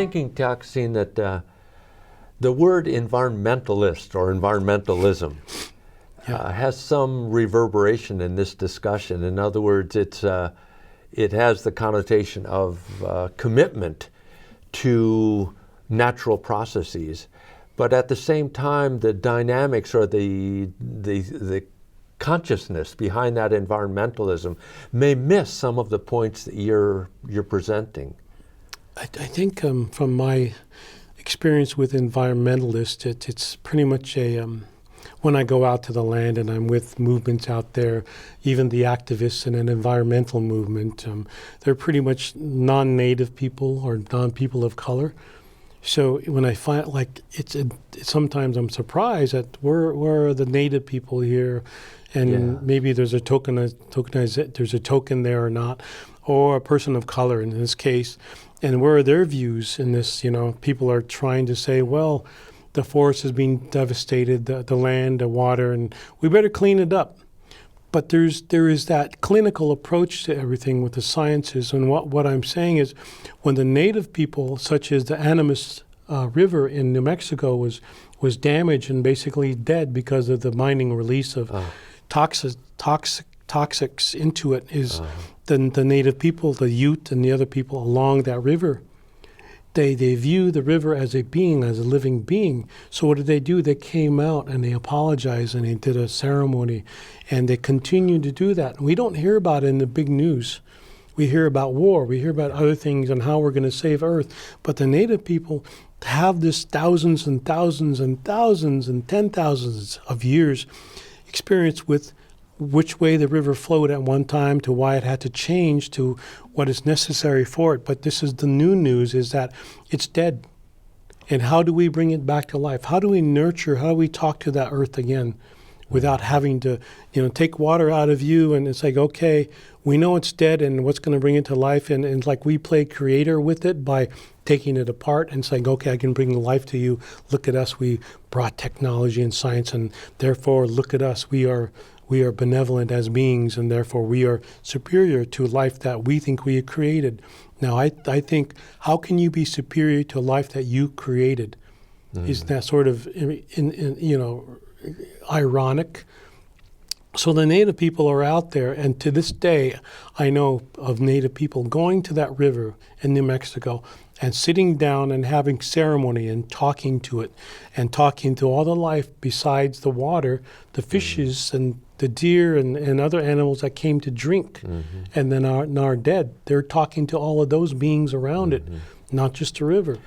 thinking, Tiokasin, that the word environmentalist or environmentalism has some reverberation in this discussion. In other words, it has the connotation of commitment to natural processes, but at the same time, the dynamics or the consciousness behind that environmentalism may miss some of the points that you're presenting. I think from my experience with environmentalists, it's pretty much when I go out to the land and I'm with movements out there, even the activists in an environmental movement, they're pretty much non-native people or non-people of color. So when I find, like, sometimes I'm surprised that where are the native people here, and maybe there's a there's a token there or not, or a person of color in this case, and where are their views in this? People are trying to say, well, the forest is being devastated, the land, the water, and we better clean it up. But there is that clinical approach to everything with the sciences, and what I'm saying is, when the native people, such as the Animas River in New Mexico, was damaged and basically dead because of the mining release of toxics into it, is the native people, the Ute and the other people along that river. They view the river as a being, as a living being. So what did they do? They came out and they apologized and they did a ceremony, and they continue to do that. And we don't hear about it in the big news. We hear about war. We hear about other things and how we're going to save Earth. But the native people have this thousands and thousands and thousands and 10,000s of years experience with which way the river flowed at one time to why it had to change to what is necessary for it. But this is the new news, is that it's dead. And how do we bring it back to life? How do we nurture, how do we talk to that earth again without having to, take water out of you? And it's like, okay, we know it's dead, and what's going to bring it to life? And it's like we play creator with it by taking it apart and saying, okay, I can bring life to you. Look at us. We brought technology and science, and therefore look at us. We are benevolent as beings, and therefore we are superior to life that we think we created. Now, I think, how can you be superior to life that you created? Isn't that sort of, ironic? So the native people are out there, and to this day, I know of native people going to that river in New Mexico and sitting down and having ceremony and talking to it and talking to all the life besides the water, the fishes and the deer and other animals that came to drink and then are dead. They're talking to all of those beings around it, not just the river.